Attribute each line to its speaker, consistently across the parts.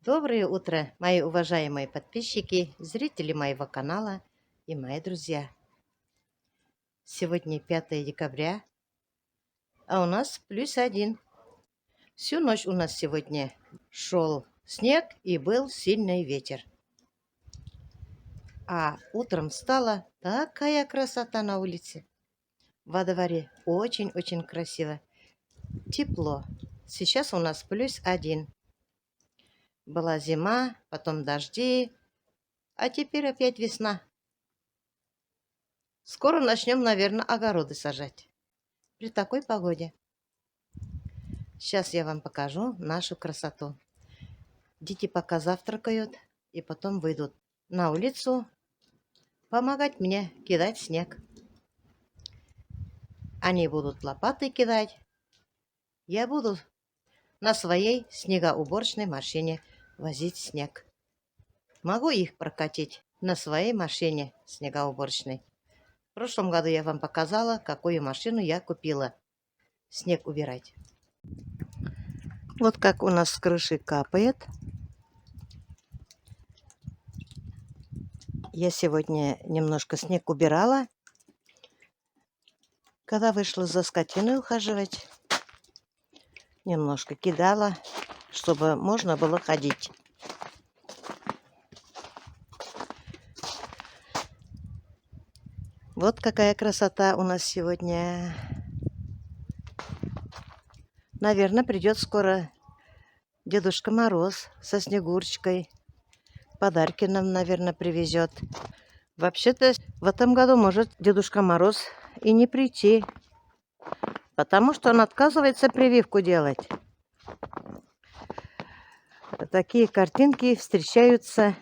Speaker 1: Доброе утро, мои уважаемые подписчики, зрители моего канала и мои друзья. Сегодня 5 декабря, а у нас +1. Всю ночь у нас сегодня шел снег и был сильный ветер. А утром стала такая красота на улице. Во дворе очень-очень красиво. Тепло. Сейчас у нас +1. Была зима, потом дожди, а теперь опять весна. Скоро начнем, наверное, огороды сажать. При такой погоде. Сейчас я вам покажу нашу красоту. Дети пока завтракают и потом выйдут на улицу помогать мне кидать снег. Они будут лопатой кидать. Я буду на своей снегоуборочной машине возить снег. Могу их прокатить на своей машине снегоуборочной. В прошлом году я вам показала, какую машину я купила. Снег убирать. Вот как у нас с крыши капает. Я сегодня немножко снег убирала, когда вышла за скотиной ухаживать. Немножко кидала, чтобы можно было ходить. Вот какая красота у нас сегодня. Наверное, придет скоро Дедушка Мороз со Снегурочкой. Подарки нам, наверное, привезет. Вообще-то в этом году может Дедушка Мороз и не прийти, потому что он отказывается прививку делать. Такие картинки встречаются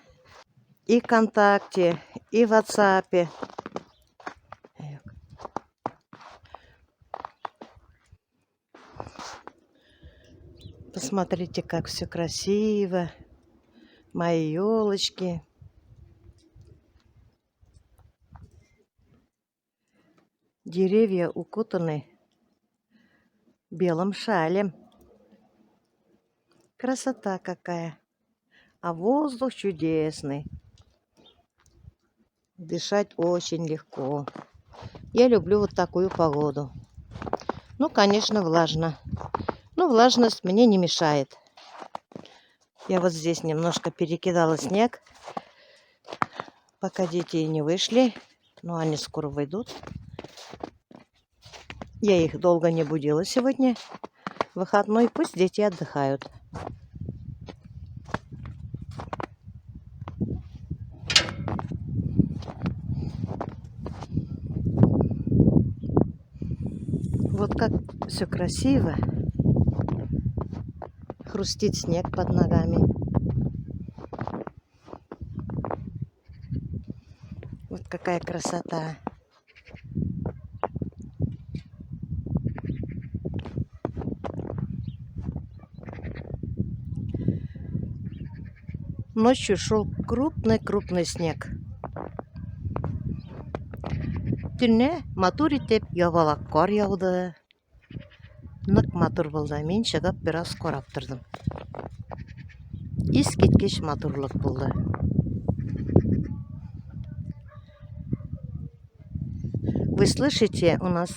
Speaker 1: и ВКонтакте, и в WhatsApp. Посмотрите, как все красиво. Мои елочки. Деревья укутаны белым шалем. Красота какая. А воздух чудесный. Дышать очень легко. Я люблю вот такую погоду. Ну, конечно, влажно. Но влажность мне не мешает. Я вот здесь немножко перекидала снег, пока дети не вышли. Но они скоро выйдут. Я их долго не будила сегодня. Выходной, пусть дети отдыхают. Вот как все красиво. Хрустит снег под ногами. Вот какая красота. Ночью шел крупный снег. Түнне матур итеп ябалак кар яуды. Нык матур булды. Мин чыгып бераз карап тордым. Искиткеч матурлык булды. Вы слышите, у нас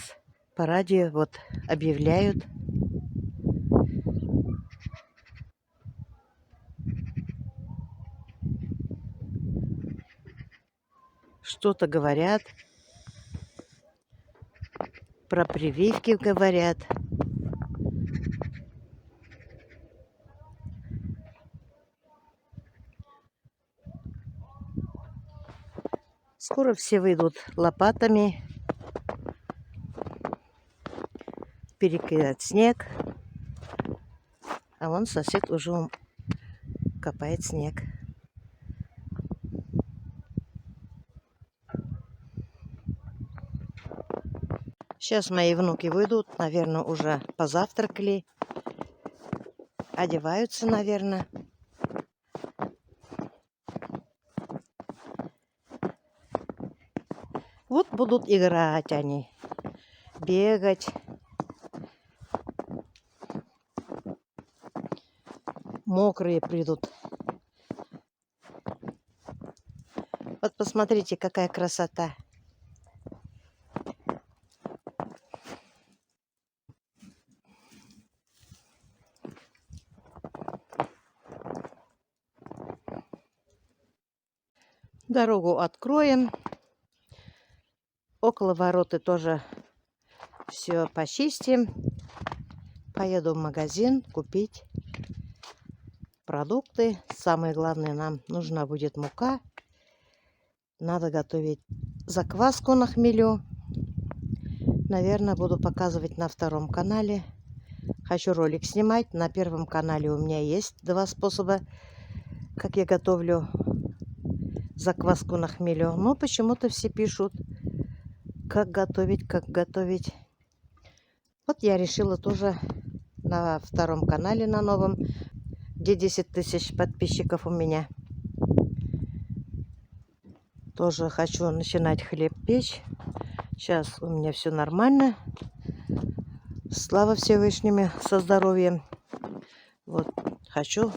Speaker 1: по радио вот объявляют, что-то говорят, про прививки говорят. Скоро все выйдут лопатами перекидать снег. А вон сосед уже копает снег. Сейчас мои внуки выйдут, наверное, уже позавтракали. Одеваются, наверное. Вот будут играть они, бегать. мокрые придут. Вот посмотрите, какая красота. Дорогу откроем. Около вороты тоже все почистим. Поеду в магазин купить продукты. Самое главное, нам нужна будет мука. Надо готовить закваску на хмелю. Наверное, буду показывать на втором канале. Хочу ролик снимать. На первом канале у меня есть 2 способа, как я готовлю закваску на хмелю. Но почему-то все пишут, как готовить, как готовить. Вот я решила тоже на втором канале, на новом, где 10 000 подписчиков у меня. Тоже хочу начинать хлеб печь. Сейчас у меня все нормально. Слава Всевышнему, со здоровьем. Вот, хочу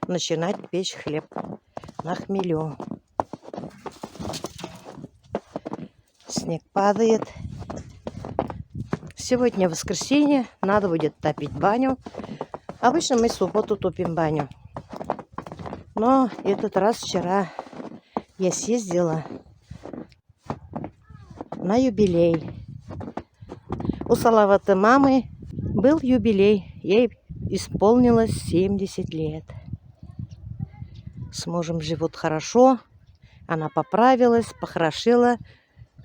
Speaker 1: начинать печь хлеб на хмелю. Снег падает. Сегодня воскресенье, надо будет топить баню. Обычно мы в субботу топим баню. Но этот раз вчера я съездила на юбилей. У Салавата мамы был юбилей. Ей исполнилось 70 лет. С мужем живут хорошо. Она поправилась, похорошела.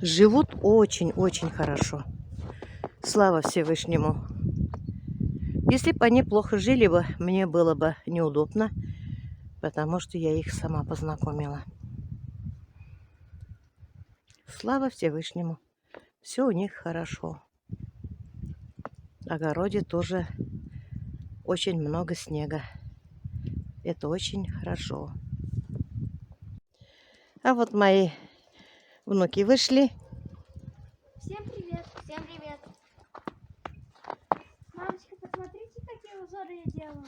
Speaker 1: Живут очень-очень хорошо. Слава Всевышнему. Если бы они плохо жили бы, мне было бы неудобно, потому что я их сама познакомила. Слава Всевышнему. Все у них хорошо. В огороде тоже очень много снега. Это очень хорошо. А вот мои внуки вышли.
Speaker 2: Всем привет, всем привет. Мамочка, посмотрите, какие узоры я делаю.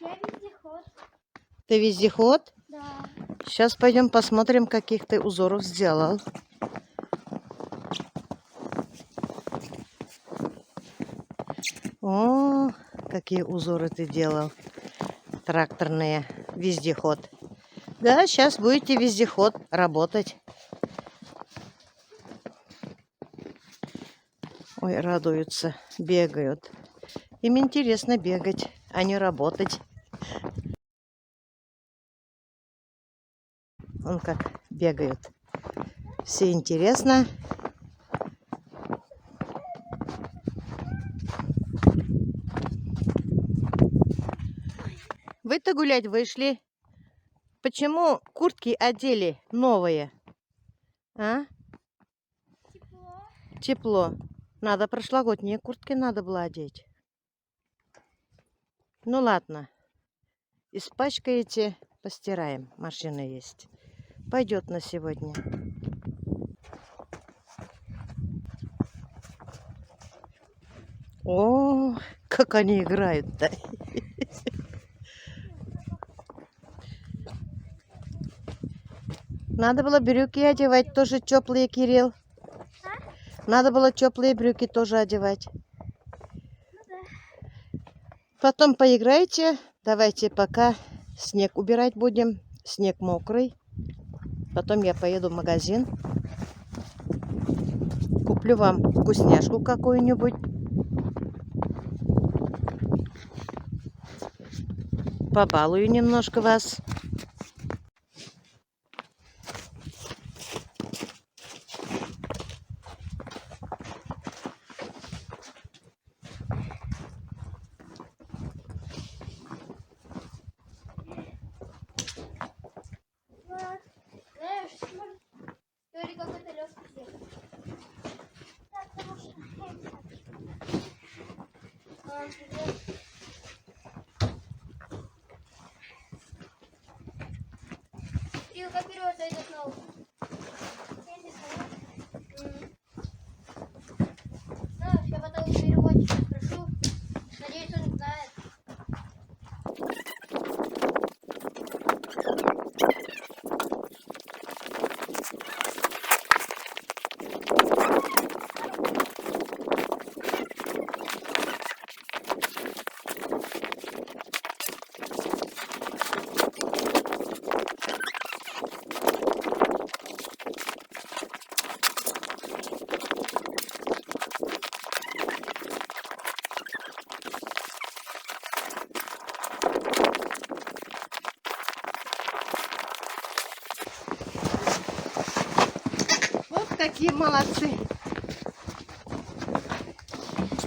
Speaker 2: Я вездеход.
Speaker 1: Ты вездеход?
Speaker 2: Да.
Speaker 1: Сейчас пойдем посмотрим, каких ты узоров сделал. О, какие узоры ты делал. Тракторные. Вездеход. Да, сейчас будете вездеход работать. Ой, радуются, бегают. Им интересно бегать, а не работать. Вон как бегают. Все интересно. Вы-то гулять вышли. Почему куртки одели новые? А?
Speaker 2: Тепло.
Speaker 1: Тепло. Надо прошлогодние куртки надо было одеть. Ну ладно. Испачкаете, постираем. Машина есть. Пойдет на сегодня. О, как они играют-то. Надо было брюки одевать тоже теплые, Кирилл. Надо было теплые брюки тоже одевать.
Speaker 2: Ну да.
Speaker 1: Потом поиграйте. Давайте пока снег убирать будем. Снег мокрый. Потом я поеду в магазин. Куплю вам вкусняшку какую-нибудь. Побалую немножко вас.
Speaker 2: Вот. Знаешь, смотри, как это легкий снег. Так, хорошо. Мам, привет. Стрелка вперед зайдет на ухо. Знаешь, я потом переводчика спрошу. Надеюсь, он знает.
Speaker 1: Какие молодцы.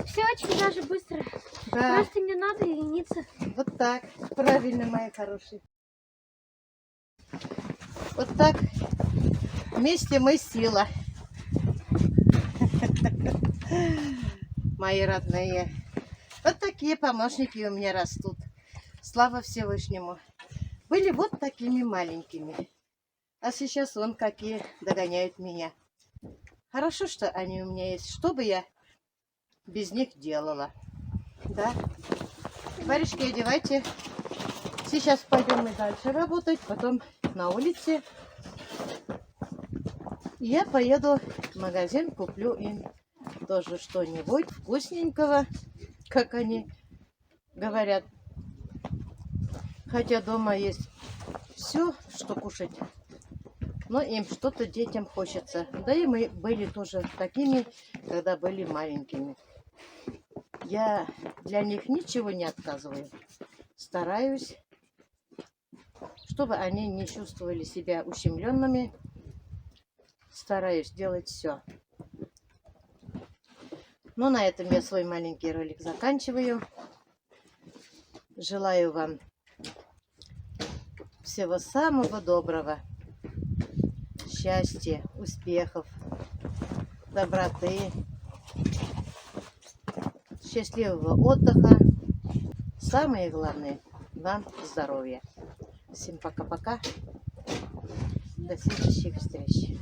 Speaker 2: Все очень даже быстро.
Speaker 1: Да,
Speaker 2: Просто не надо лениться.
Speaker 1: вот так. Правильно, мои хорошие. Вот так. Вместе мы сила. Мои родные. Вот такие помощники у меня растут. Слава Всевышнему. Были вот такими маленькими. А сейчас вон какие догоняют меня. Хорошо, что они у меня есть. Что бы я без них делала? Да? Варежки одевайте. Сейчас пойдем мы дальше работать. Потом на улице. Я поеду в магазин, куплю им тоже что-нибудь вкусненького, как они говорят. Хотя дома есть все, что кушать. Но им что-то детям хочется. Да и мы были тоже такими, когда были маленькими. Я для них ничего не отказываю. Стараюсь, чтобы они не чувствовали себя ущемленными. Стараюсь делать все. Ну, на этом я свой маленький ролик заканчиваю. Желаю вам всего самого доброго. Счастья, успехов, доброты, счастливого отдыха. Самое главное, вам здоровья. Всем пока-пока. До следующих встреч.